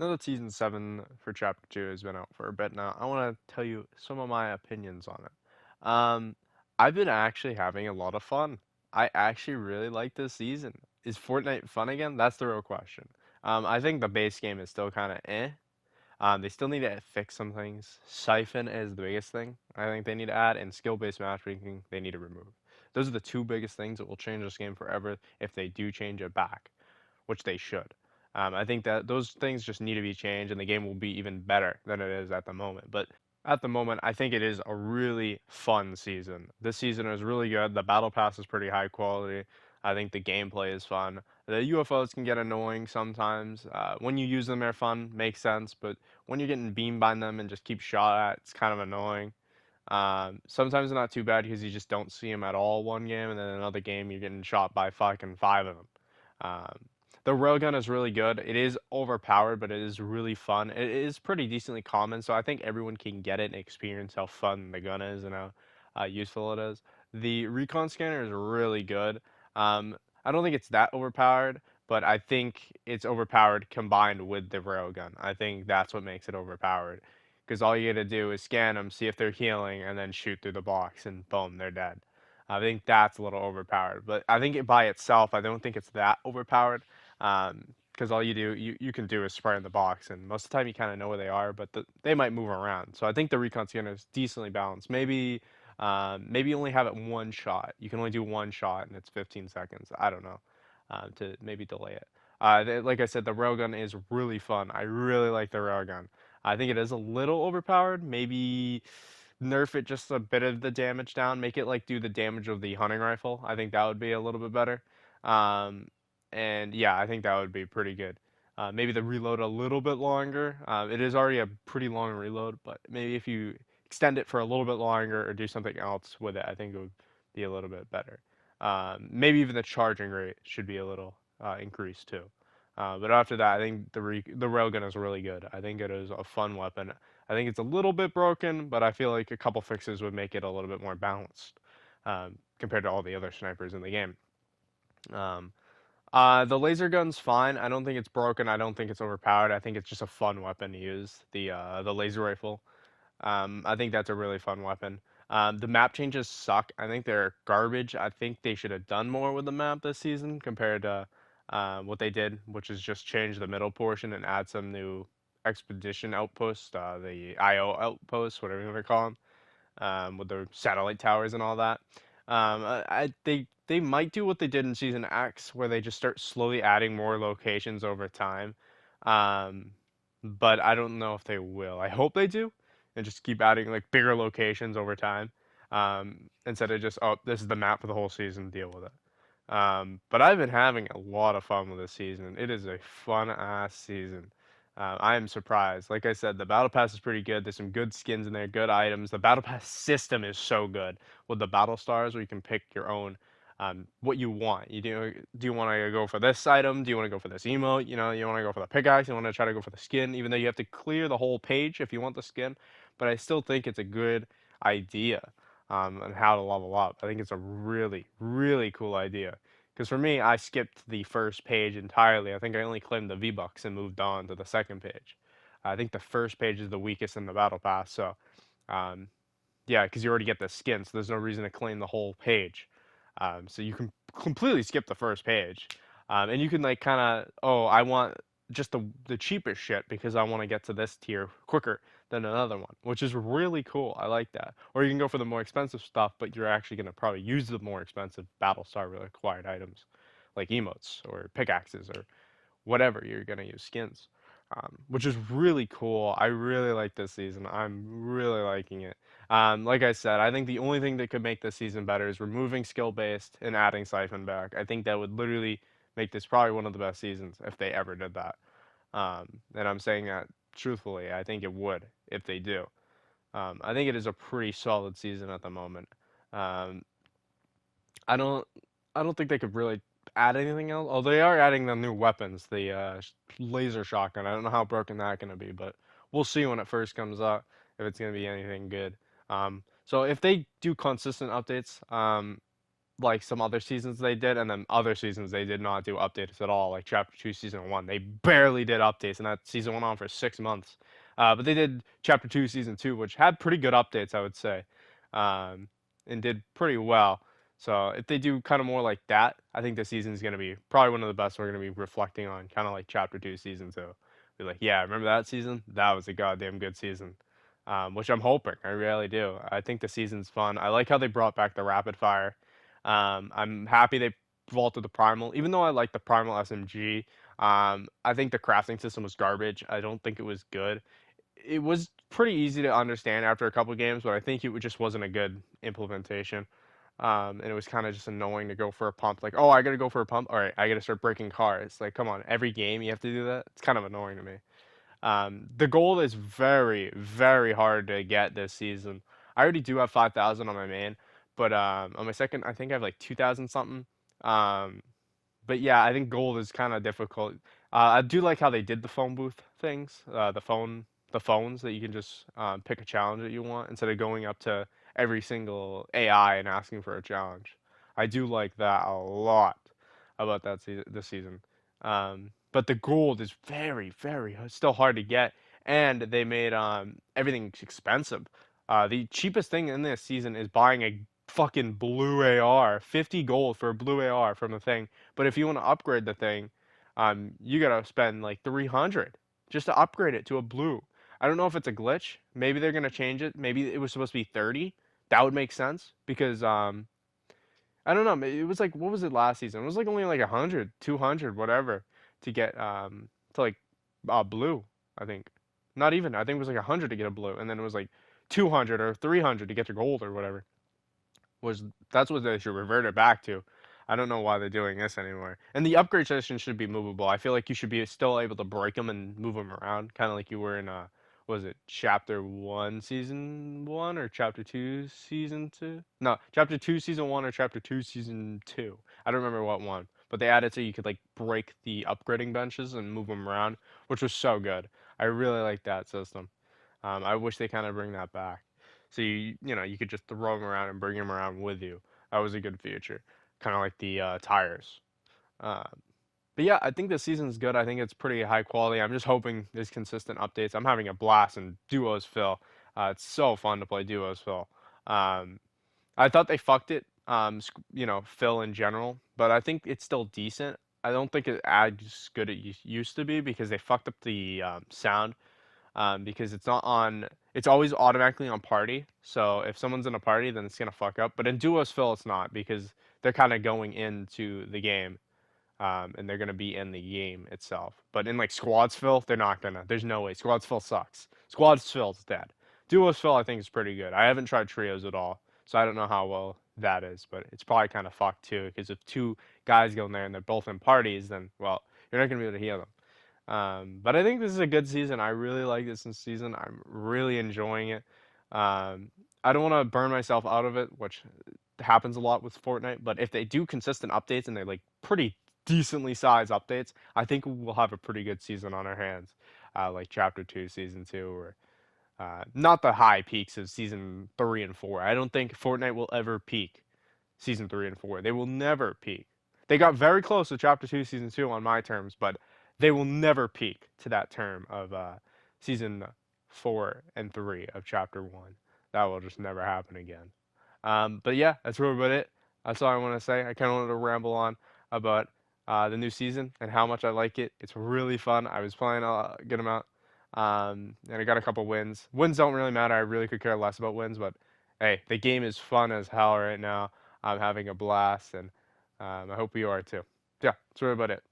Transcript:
Now that Season 7 for Chapter 2 has been out for a bit now, I want to tell you some of my opinions on it. I've been actually having a lot of fun. I actually really like this season. Is Fortnite fun again? That's the real question. I think the base game is still kind of eh. They still need to fix some things. Siphon is the biggest thing I think they need to add, and skill-based matchmaking they need to remove. Those are the two biggest things that will change this game forever if they do change it back, which they should. I think that those things just need to be changed, and the game will be even better than it is at the moment. But at the moment, I think it is a really fun season. This season is really good. The battle pass is pretty high quality. I think the gameplay is fun. The UFOs can get annoying sometimes. When you use them, they're fun, makes sense. But when you're getting beamed by them and just keep shot at, it's kind of annoying. Sometimes not too bad because you just don't see them at all one game, and then another game you're getting shot by fucking five of them. Um, the railgun is really good. It is overpowered, but it is really fun. It is pretty decently common, so I think everyone can get it and experience how fun the gun is and how useful it is. The recon scanner is really good. I don't think it's that overpowered, but I think it's overpowered combined with the railgun. I think that's what makes it overpowered. Because all you gotta do is scan them, see if they're healing, and then shoot through the box, and boom, they're dead. I think that's a little overpowered, but I think it by itself, I don't think it's that overpowered. Because all you can do is spray in the box, and most of the time you kind of know where they are, but they might move around. So I think the recon scanner is decently balanced. Maybe only have it one shot. You can only do one shot, and it's 15 seconds. I don't know, to maybe delay it. Like I said, the railgun is really fun. I really like the railgun. I think it is a little overpowered. Maybe nerf it just a bit of the damage down. Make it like do the damage of the hunting rifle. I think that would be a little bit better. Um, and yeah, I think that would be pretty good. Maybe the reload a little bit longer. It is already a pretty long reload, but maybe if you extend it for a little bit longer or do something else with it, I think it would be a little bit better. Maybe even the charging rate should be a little increased too. But after that, I think the railgun is really good. I think it is a fun weapon. I think it's a little bit broken, but I feel like a couple fixes would make it a little bit more balanced compared to all the other snipers in the game. Um, the laser gun's fine. I don't think it's broken. I don't think it's overpowered. I think it's just a fun weapon to use. The laser rifle. I think that's a really fun weapon. The map changes suck. I think they're garbage. I think they should have done more with the map this season compared to what they did, which is just change the middle portion and add some new expedition outposts, the IO outposts, whatever you want to call them, with the satellite towers and all that. They might do what they did in Season X, where they just start slowly adding more locations over time. Um, but I don't know if they will. I hope they do, and just keep adding like bigger locations over time, instead of just oh this is the map for the whole season, deal with it. But I've been having a lot of fun with this season. It is a fun ass season. I am surprised. Like I said, the battle pass is pretty good. There's some good skins in there, good items. The battle pass system is so good with the battle stars, where you can pick your own what you want. Do you want to go for this item? Do you want to go for this emote? You want to go for the pickaxe? You want to try to go for the skin, even though you have to clear the whole page if you want the skin. But I still think it's a good idea on how to level up. I think it's a really, really cool idea. Because for me, I skipped the first page entirely. I think I only claimed the V-Bucks and moved on to the second page. I think the first page is the weakest in the battle pass. So, um, yeah, because you already get the skin, so there's no reason to claim the whole page. So you can completely skip the first page, and you can like kind of, oh, I want just the cheapest shit because I want to get to this tier quicker than another one, which is really cool. I like that. Or you can go for the more expensive stuff, but you're actually gonna probably use the more expensive Battlestar required items, like emotes or pickaxes or whatever you're gonna use skins, which is really cool. I really like this season. I'm really liking it. Like I said, I think the only thing that could make this season better is removing skill based and adding Siphon back. I think that would literally make this probably one of the best seasons if they ever did that. And I'm saying that truthfully. I think it would if they do. I think it is a pretty solid season at the moment. Um, I don't I don't think they could really add anything else. Oh, they are adding the new weapons, the laser shotgun. I don't know how broken that's gonna be, but we'll see when it first comes out if it's gonna be anything good. So if they do consistent updates, like some other seasons they did, and then other seasons they did not do updates at all. Like Chapter 2 Season 1, they barely did updates, and that season went on for 6 months. But they did Chapter 2 Season 2, which had pretty good updates, I would say, um, and did pretty well. So if they do kind of more like that, I think the season is going to be probably one of the best we're going to be reflecting on, kind of like Chapter 2 Season 2. Be like, yeah, remember that season? That was a goddamn good season. Which I'm hoping. I really do. I think the season's fun. I like how they brought back the rapid fire. I'm happy they vaulted the primal, even though I like the primal SMG. I think the crafting system was garbage. I don't think it was good. It was pretty easy to understand after a couple games, but I think it just wasn't a good implementation. And it was kind of just annoying to go for a pump. Like, oh, I gotta go for a pump. All right, I gotta start breaking cars. Like, come on, every game you have to do that. It's kind of annoying to me. The gold is very, very hard to get this season. I already do have 5,000 on my main, but on my second, I think I have like 2,000 something. Um, but yeah, I think gold is kind of difficult. I do like how they did the phone booth things, the phones that you can just pick a challenge that you want instead of going up to every single AI and asking for a challenge. I do like that a lot about this season. But the gold is very, very still hard to get, and they made everything expensive. The cheapest thing in this season is buying a fucking blue AR, 50 gold for a blue AR from the thing. But if you want to upgrade the thing, you gotta spend like 300 just to upgrade it to a blue. I don't know if it's a glitch. Maybe they're gonna change it. Maybe it was supposed to be 30. That would make sense because I don't know. It was like what was it last season? It was like only like 100, 200, whatever to get to like blue. I think not even. I think it was like 100 to get a blue, and then it was like 200 or 300 to get to gold or whatever. Was That's what they should revert it back to. I don't know why they're doing this anymore. And the upgrade session should be movable. I feel like you should be still able to break them and move them around, kind of like you were in was it Chapter 1 Season 1 or Chapter 2 Season 2? No, Chapter 2 Season 1 or Chapter 2 Season 2. I don't remember what one, but they added so you could like break the upgrading benches and move them around, which was so good. I really like that system. I wish they kind of bring that back. So you could just throw them around and bring them around with you. That was a good feature, kind of like the tires. Uh, but yeah, I think this season's good. I think it's pretty high quality. I'm just hoping there's consistent updates. I'm having a blast in duos Phil. It's so fun to play duos Phil. Um, I thought they fucked it, Phil in general, but I think it's still decent. I don't think it as good as it used to be because they fucked up the sound because it's not on. It's always automatically on party. So if someone's in a party, then it's gonna fuck up. But in duos Phil, it's not because they're kind of going into the game, and they're gonna be in the game itself. But in like squads Phil, they're not gonna. There's no way. Squads Phil sucks. Squads Phil's dead. Duos Phil, I think is pretty good. I haven't tried trios at all, so I don't know how well that is. But it's probably kind of fucked too because if two guys go in there and they're both in parties, then well, you're not gonna be able to heal them. But I think this is a good season. I really like this season. I'm really enjoying it. I don't want to burn myself out of it, which happens a lot with Fortnite. But if they do consistent updates and they're like pretty decently sized updates, I think we'll have a pretty good season on our hands. Like Chapter 2, Season 2, or not the high peaks of Season 3 and 4. I don't think Fortnite will ever peak Season 3 and 4. They will never peak. They got very close to Chapter 2, Season 2 on my terms, but they will never peak to that term of Season 4 and 3 of Chapter 1. That will just never happen again. But yeah, that's really about it. That's all I want to say. I kind of wanted to ramble on about the new season and how much I like it. It's really fun. I was playing a good amount, and I got a couple wins. Wins don't really matter. I really could care less about wins, but hey, the game is fun as hell right now. I'm having a blast, and I hope you are too. Yeah, that's really about it.